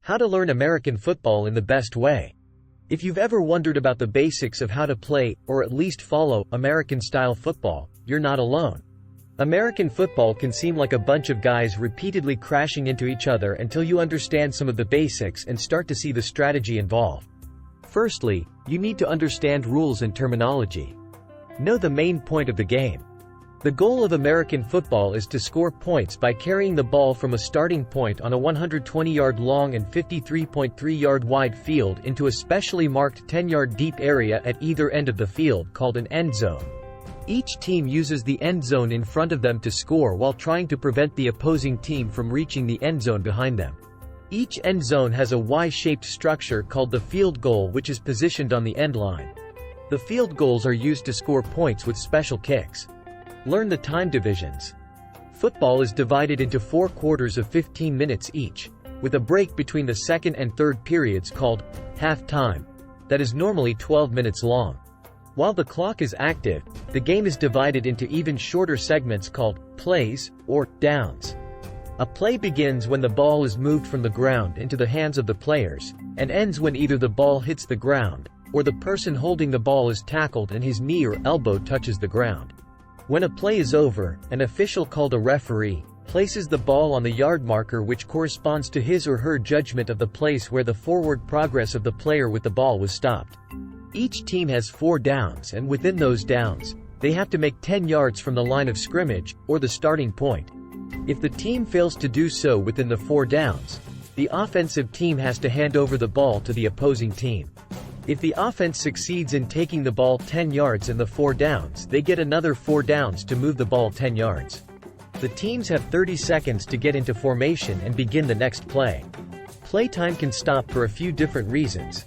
How to learn American football in the best way. If you've ever wondered about the basics of how to play, or at least follow, American-style football, you're not alone. American football can seem like a bunch of guys repeatedly crashing into each other until you understand some of the basics and start to see the strategy involved. Firstly, you need to understand rules and terminology. Know the main point of the game. The goal of American football is to score points by carrying the ball from a starting point on a 120-yard long and 53.3-yard wide field into a specially marked 10-yard deep area at either end of the field called an end zone. Each team uses the end zone in front of them to score while trying to prevent the opposing team from reaching the end zone behind them. Each end zone has a Y-shaped structure called the field goal, which is positioned on the end line. The field goals are used to score points with special kicks. Learn the time divisions. Football is divided into 4 quarters of 15 minutes each, with a break between the second and third periods called half-time, that is normally 12 minutes long. While the clock is active, the game is divided into even shorter segments called plays or downs. A play begins when the ball is moved from the ground into the hands of the players, and ends when either the ball hits the ground, or the person holding the ball is tackled and his knee or elbow touches the ground. When a play is over, an official called a referee places the ball on the yard marker, which corresponds to his or her judgment of the place where the forward progress of the player with the ball was stopped. Each team has 4 downs, and within those downs, they have to make 10 yards from the line of scrimmage, or the starting point. If the team fails to do so within the 4 downs, the offensive team has to hand over the ball to the opposing team. If the offense succeeds in taking the ball 10 yards in the 4 downs, they get another 4 downs to move the ball 10 yards. The teams have 30 seconds to get into formation and begin the next play. Playtime can stop for a few different reasons.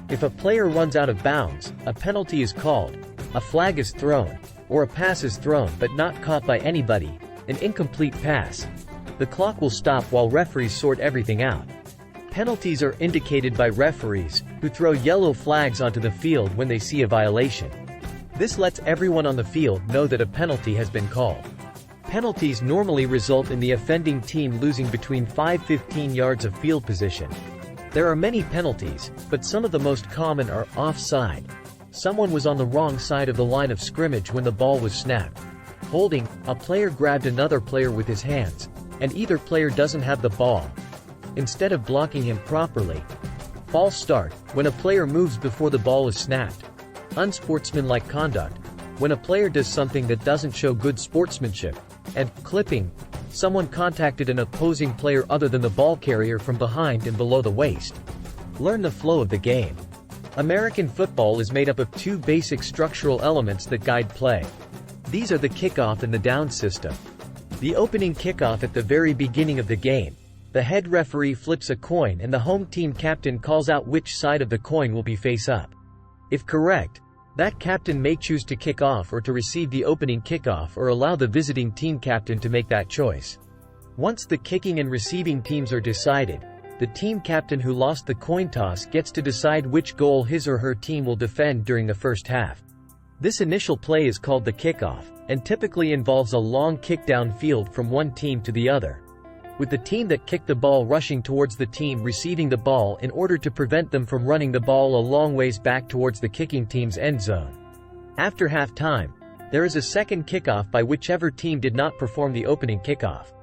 If a player runs out of bounds, a penalty is called, a flag is thrown, or a pass is thrown but not caught by anybody, an incomplete pass. The clock will stop while referees sort everything out. Penalties are indicated by referees, who throw yellow flags onto the field when they see a violation. This lets everyone on the field know that a penalty has been called. Penalties normally result in the offending team losing between 5–15 yards of field position. There are many penalties, but some of the most common are offside. Someone was on the wrong side of the line of scrimmage when the ball was snapped. Holding, a player grabbed another player with his hands, and either player doesn't have the ball, instead of blocking him properly. False start, when a player moves before the ball is snapped. Unsportsmanlike conduct, when a player does something that doesn't show good sportsmanship. And clipping, someone contacted an opposing player other than the ball carrier from behind and below the waist. Learn the flow of the game. American football is made up of 2 basic structural elements that guide play. These are the kickoff and the down system. The opening kickoff at the very beginning of the game. The head referee flips a coin and the home team captain calls out which side of the coin will be face up. If correct, that captain may choose to kick off or to receive the opening kickoff, or allow the visiting team captain to make that choice. Once the kicking and receiving teams are decided, the team captain who lost the coin toss gets to decide which goal his or her team will defend during the first half. This initial play is called the kickoff, and typically involves a long kick downfield from one team to the other, with the team that kicked the ball rushing towards the team receiving the ball in order to prevent them from running the ball a long ways back towards the kicking team's end zone. After half-time, there is a second kickoff by whichever team did not perform the opening kickoff.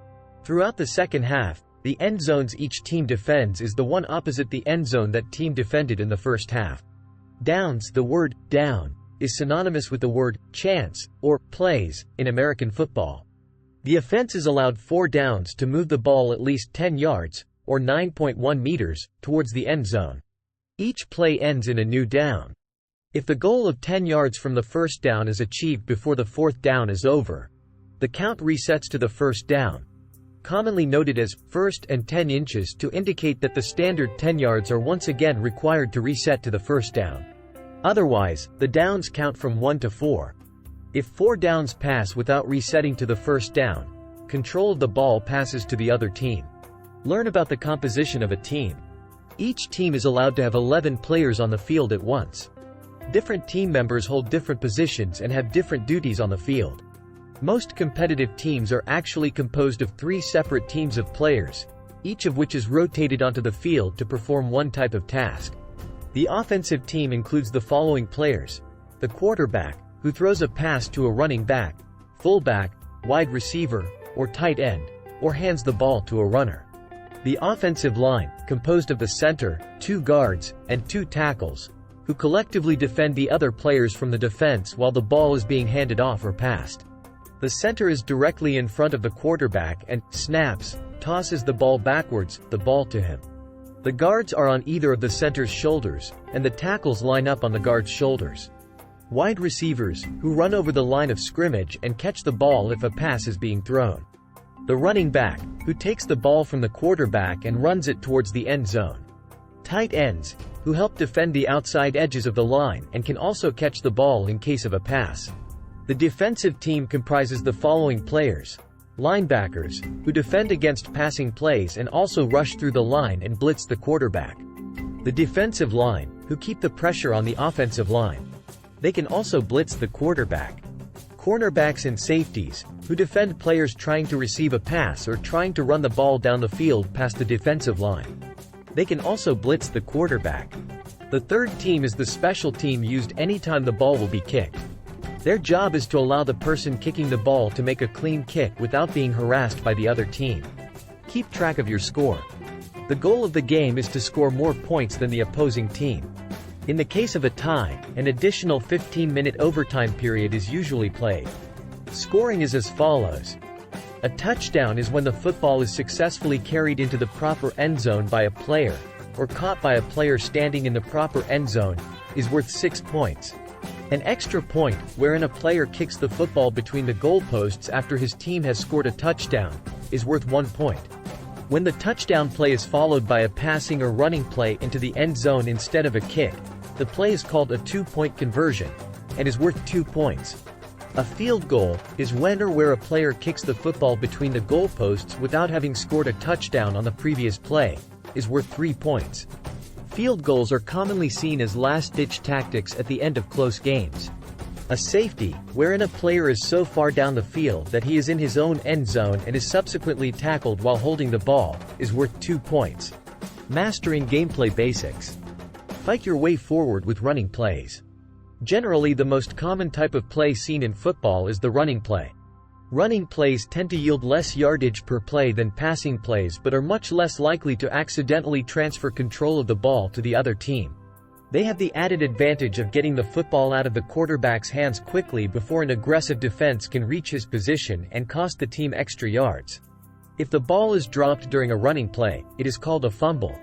Throughout the second half, the end zones each team defends is the one opposite the end zone that team defended in the first half. Downs. The word down is synonymous with the word chance or plays in American football. The offense is allowed 4 downs to move the ball at least 10 yards, or 9.1 meters, towards the end zone. Each play ends in a new down. If the goal of 10 yards from the first down is achieved before the 4th down is over, the count resets to the first down, commonly noted as first and 10 inches, to indicate that the standard 10 yards are once again required to reset to the first down. Otherwise, the downs count from 1 to 4. If 4 downs pass without resetting to the first down, control of the ball passes to the other team. Learn about the composition of a team. Each team is allowed to have 11 players on the field at once. Different team members hold different positions and have different duties on the field. Most competitive teams are actually composed of 3 separate teams of players, each of which is rotated onto the field to perform one type of task. The offensive team includes the following players: the quarterback, who throws a pass to a running back, fullback, wide receiver, or tight end, or hands the ball to a runner. The offensive line, composed of the center, 2 guards, and 2 tackles, who collectively defend the other players from the defense while the ball is being handed off or passed. The center is directly in front of the quarterback and snaps, tosses the ball backwards, the ball to him. The guards are on either of the center's shoulders, and the tackles line up on the guard's shoulders. Wide receivers, who run over the line of scrimmage and catch the ball if a pass is being thrown. The running back, who takes the ball from the quarterback and runs it towards the end zone. Tight ends, who help defend the outside edges of the line and can also catch the ball in case of a pass. The defensive team comprises the following players: linebackers, who defend against passing plays and also rush through the line and blitz the quarterback. The defensive line, who keep the pressure on the offensive line. They can also blitz the quarterback. Cornerbacks and safeties, who defend players trying to receive a pass or trying to run the ball down the field past the defensive line. They can also blitz the quarterback. The third team is the special team used anytime the ball will be kicked. Their job is to allow the person kicking the ball to make a clean kick without being harassed by the other team. Keep track of your score. The goal of the game is to score more points than the opposing team. In the case of a tie, an additional 15-minute overtime period is usually played. Scoring is as follows. A touchdown is when the football is successfully carried into the proper end zone by a player, or caught by a player standing in the proper end zone, is worth 6 points. An extra point, wherein a player kicks the football between the goalposts after his team has scored a touchdown, is worth 1 point. When the touchdown play is followed by a passing or running play into the end zone instead of a kick, the play is called a 2-point conversion, and is worth 2 points. A field goal is when or where a player kicks the football between the goalposts without having scored a touchdown on the previous play, is worth 3 points. Field goals are commonly seen as last-ditch tactics at the end of close games. A safety, wherein a player is so far down the field that he is in his own end zone and is subsequently tackled while holding the ball, is worth 2 points. Mastering gameplay basics. Fight your way forward with running plays. Generally, the most common type of play seen in football is the running play. Running plays tend to yield less yardage per play than passing plays but are much less likely to accidentally transfer control of the ball to the other team. They have the added advantage of getting the football out of the quarterback's hands quickly before an aggressive defense can reach his position and cost the team extra yards. If the ball is dropped during a running play, it is called a fumble.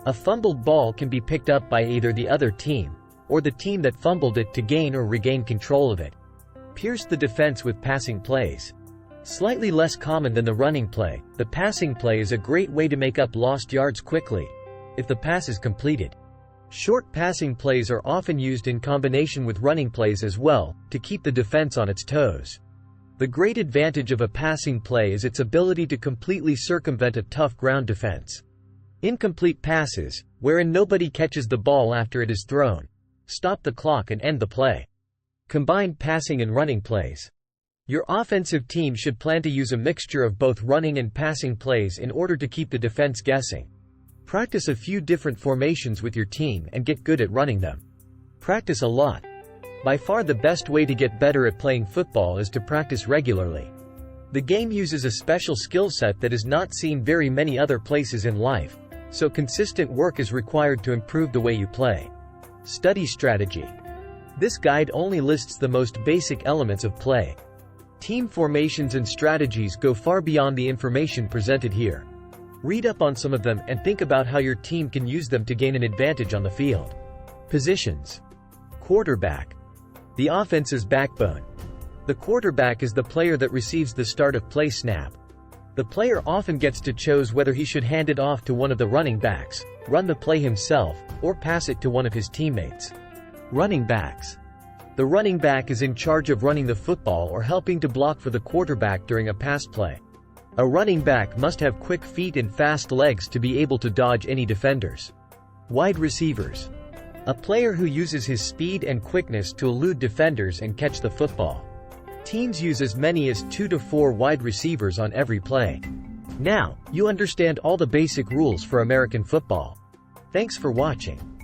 A fumbled ball can be picked up by either the other team, or the team that fumbled it to gain or regain control of it. Pierce the defense with passing plays. Slightly less common than the running play, the passing play is a great way to make up lost yards quickly, if the pass is completed. Short passing plays are often used in combination with running plays as well, to keep the defense on its toes. The great advantage of a passing play is its ability to completely circumvent a tough ground defense. Incomplete passes, wherein nobody catches the ball after it is thrown, stop the clock and end the play. Combined passing and running plays. Your offensive team should plan to use a mixture of both running and passing plays in order to keep the defense guessing. Practice a few different formations with your team and get good at running them. Practice a lot. By far the best way to get better at playing football is to practice regularly. The game uses a special skill set that is not seen very many other places in life, so consistent work is required to improve the way you play. Study strategy. This guide only lists the most basic elements of play. Team formations and strategies go far beyond the information presented here. Read up on some of them and think about how your team can use them to gain an advantage on the field. Positions. Quarterback. The offense's backbone. The quarterback is the player that receives the start of play snap. The player often gets to choose whether he should hand it off to one of the running backs, run the play himself, or pass it to one of his teammates. Running backs. The running back is in charge of running the football or helping to block for the quarterback during a pass play. A running back must have quick feet and fast legs to be able to dodge any defenders. Wide receivers. A player who uses his speed and quickness to elude defenders and catch the football. Teams use as many as 2 to 4 wide receivers on every play. Now, you understand all the basic rules for American football. Thanks for watching.